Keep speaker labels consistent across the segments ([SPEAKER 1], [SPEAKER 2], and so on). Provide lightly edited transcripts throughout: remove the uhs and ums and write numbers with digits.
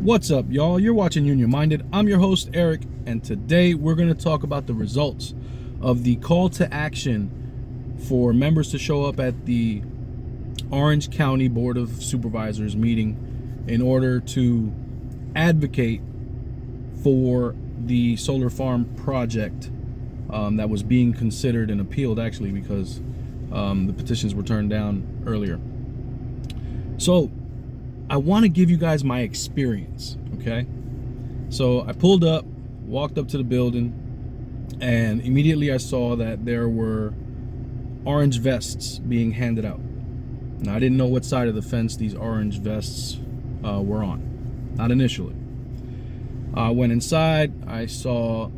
[SPEAKER 1] What's up, y'all? You're watching Union Minded. I'm your host, Eric, and today we're going to talk about the results of the call to action for members to show up at the Orange County Board of Supervisors meeting in order to advocate for the solar farm project that was being considered and appealed, actually, because the petitions were turned down earlier. So I want to give you guys my experience, okay? So I pulled up, walked up to the building, and immediately I saw that there were orange vests being handed out. Now, I didn't know what side of the fence these orange vests were on, not initially. I went inside, I saw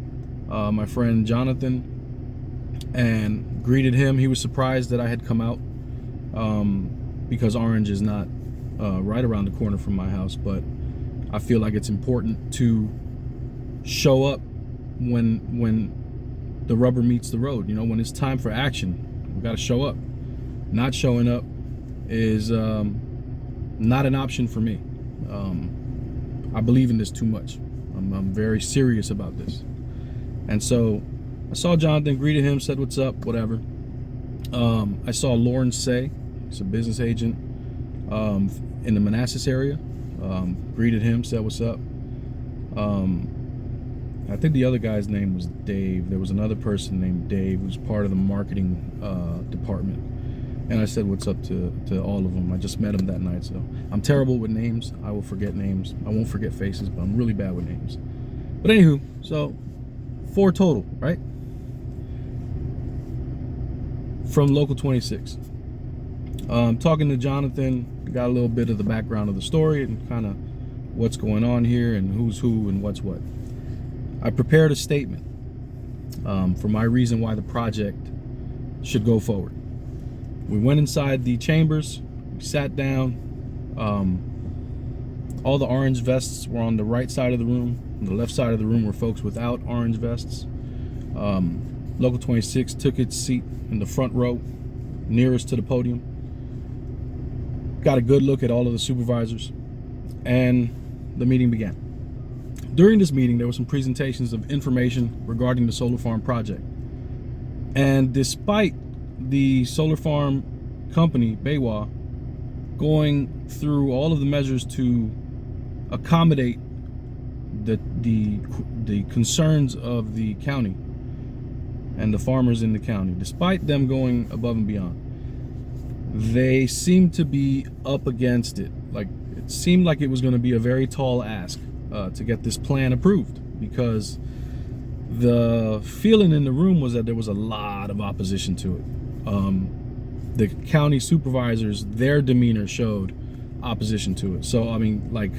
[SPEAKER 1] my friend Jonathan and greeted him. He was surprised that I had come out because orange is not right around the corner from my house, but I feel like it's important to show up when the rubber meets the road. You know, when it's time for action, we got to show up. Not showing up is not an option for me. I believe in this too much. I'm very serious about this. And so I saw Jonathan, greeted him, said what's up, whatever. I saw Lauren Say, he's a business agent in the Manassas area. Greeted him, said what's up. I think the other guy's name was Dave. There was another person named Dave who's part of the marketing department. And I said what's up to all of them. I just met them that night, so I'm terrible with names. I will forget names. I won't forget faces, but I'm really bad with names. But anywho, so 4 total, right? From Local 26. Talking to Jonathan, got a little bit of the background of the story and kind of what's going on here and who's who and what's what. I prepared a statement for my reason why the project should go forward. We went inside the chambers, we sat down. All the orange vests were on the right side of the room. On the left side of the room were folks without orange vests. Local 26 took its seat in the front row, nearest to the podium. Got a good look at all of the supervisors, and the meeting began. During this meeting, there were some presentations of information regarding the solar farm project. And despite the solar farm company, BayWa, going through all of the measures to accommodate the concerns of the county and the farmers in the county, despite them going above and beyond, they seemed to be up against it. Like, it seemed like it was going to be a very tall ask to get this plan approved, because the feeling in the room was that there was a lot of opposition to it. The county supervisors, their demeanor showed opposition to it. So, I mean, like,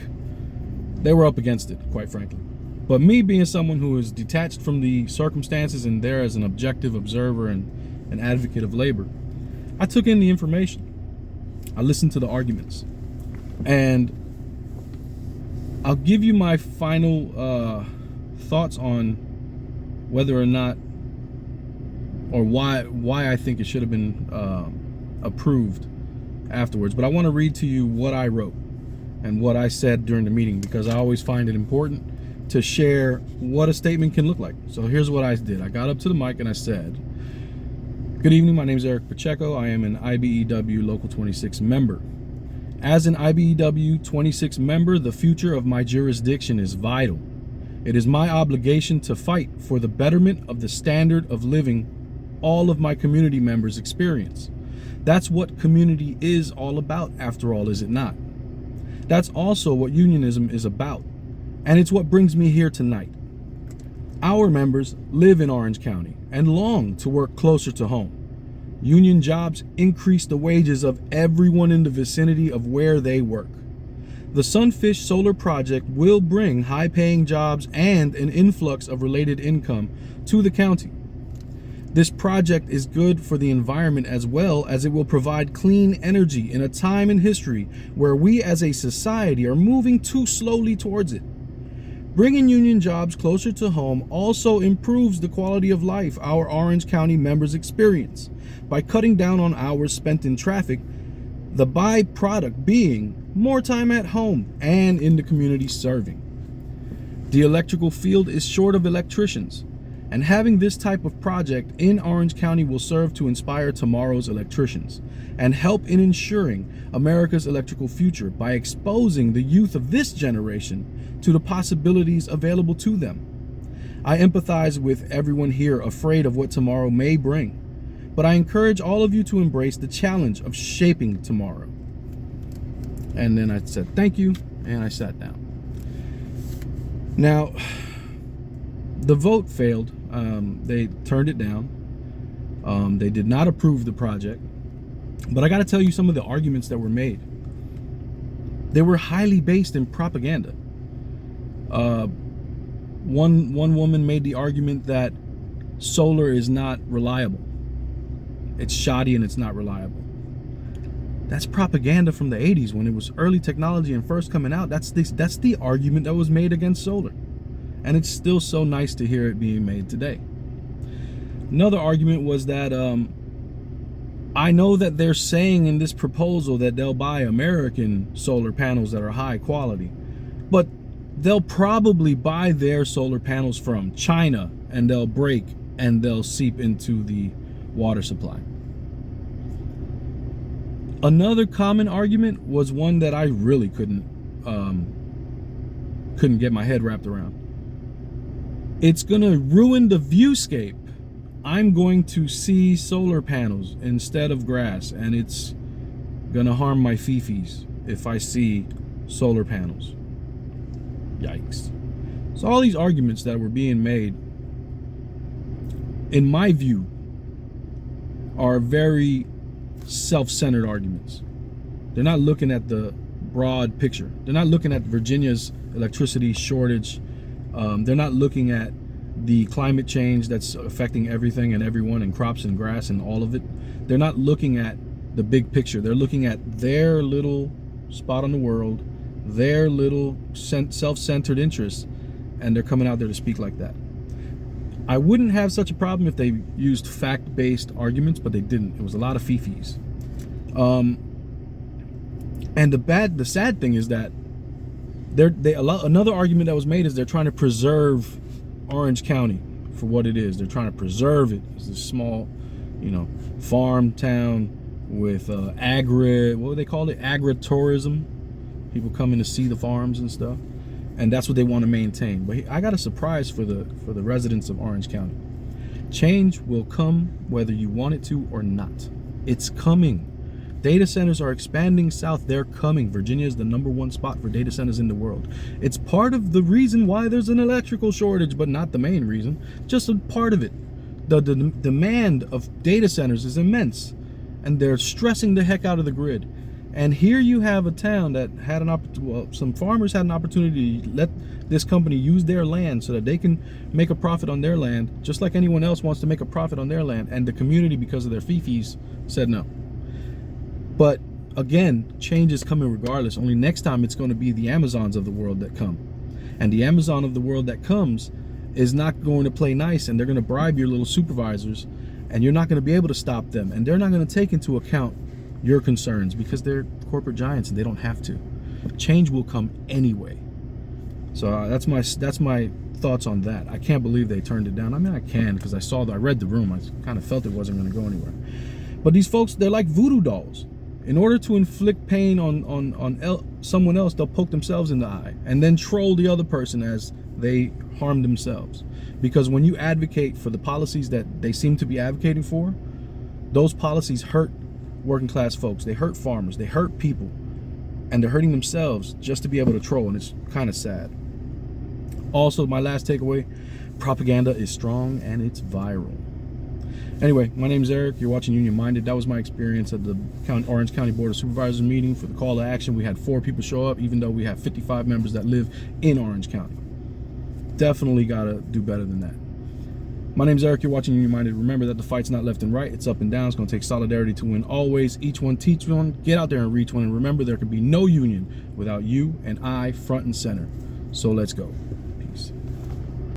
[SPEAKER 1] they were up against it, quite frankly. But me, being someone who is detached from the circumstances and there as an objective observer and an advocate of labor, I took in the information. I listened to the arguments. And I'll give you my final thoughts on whether or not, or why I think it should have been approved afterwards. But I want to read to you what I wrote and what I said during the meeting, because I always find it important to share what a statement can look like. So here's what I did. I got up to the mic and I said, "Good evening, my name is Eric Pacheco. I am an IBEW Local 26 member. As an IBEW 26 member, the future of my jurisdiction is vital. It is my obligation to fight for the betterment of the standard of living all of my community members experience. That's what community is all about, after all, is it not? That's also what unionism is about, and it's what brings me here tonight. Our members live in Orange County and long to work closer to home. Union jobs increase the wages of everyone in the vicinity of where they work. The Sunfish Solar Project will bring high-paying jobs and an influx of related income to the county. This project is good for the environment as well as it will provide clean energy in a time in history where we as a society are moving too slowly towards it. Bringing union jobs closer to home also improves the quality of life our Orange County members experience by cutting down on hours spent in traffic The byproduct being more time at home and in the community serving. The electrical field is short of electricians, and having this type of project in Orange County will serve to inspire tomorrow's electricians and help in ensuring America's electrical future by exposing the youth of this generation to the possibilities available to them. I empathize with everyone here afraid of what tomorrow may bring, but I encourage all of you to embrace the challenge of shaping tomorrow. And then I said, thank you, and I sat down. Now, the vote failed. They turned it down. They did not approve the project. But I got to tell you some of the arguments that were made. They were highly based in propaganda. One woman made the argument that solar is not reliable. It's shoddy and it's not reliable. That's propaganda from the 80s when it was early technology and first coming out. That's the argument that was made against solar. And it's still so nice to hear it being made today. Another argument was that I know that they're saying in this proposal that they'll buy American solar panels that are high quality, but they'll probably buy their solar panels from China and they'll break and they'll seep into the water supply. Another common argument was one that I really couldn't get my head wrapped around. It's gonna ruin the viewscape. I'm going to see solar panels instead of grass, and it's gonna harm my fifis if I see solar panels. Yikes. So all these arguments that were being made, in my view, are very self-centered arguments. They're not looking at the broad picture. They're not looking at Virginia's electricity shortage. They're not looking at the climate change that's affecting everything and everyone and crops and grass and all of it. They're not looking at the big picture. They're looking at their little spot on the world, their little self-centered interests, and they're coming out there to speak like that. I wouldn't have such a problem if they used fact-based arguments, but they didn't. It was a lot of fifis. And the sad thing is that another argument that was made is they're trying to preserve Orange County for what it is. They're trying to preserve it as this small, farm town with what do they call it? Agritourism. People coming to see the farms and stuff. And that's what they want to maintain. But I got a surprise for the residents of Orange County. Change will come whether you want it to or not. It's coming. Data centers are expanding south. They're coming. Virginia is the #1 spot for data centers in the world. It's part of the reason why there's an electrical shortage, but not the main reason. Just a part of it. The demand of data centers is immense, and they're stressing the heck out of the grid. And here you have a town that had some farmers had an opportunity to let this company use their land so that they can make a profit on their land, just like anyone else wants to make a profit on their land. And the community, because of their fifis, said no. But again, change is coming regardless. Only next time it's going to be the Amazons of the world that come. And the Amazon of the world that comes is not going to play nice, and they're going to bribe your little supervisors, and you're not going to be able to stop them. And they're not going to take into account your concerns because they're corporate giants and they don't have to. Change will come anyway. So that's my thoughts on that. I can't believe they turned it down. I mean, I can because I read the room. I kind of felt it wasn't going to go anywhere. But these folks, they're like voodoo dolls. In order to inflict pain on someone else, they'll poke themselves in the eye and then troll the other person as they harm themselves. Because when you advocate for the policies that they seem to be advocating for, those policies hurt working class folks. They hurt farmers. They hurt people. And they're hurting themselves just to be able to troll. And it's kind of sad. Also, my last takeaway, propaganda is strong and it's viral. Anyway, my name's Eric. You're watching Union Minded. That was my experience at the Orange County Board of Supervisors meeting for the call to action. We had 4 people show up, even though we have 55 members that live in Orange County. Definitely got to do better than that. My name's Eric. You're watching Union Minded. Remember that the fight's not left and right. It's up and down. It's going to take solidarity to win always. Each one teach one. Get out there and reach one. And remember, there can be no union without you and I front and center. So let's go.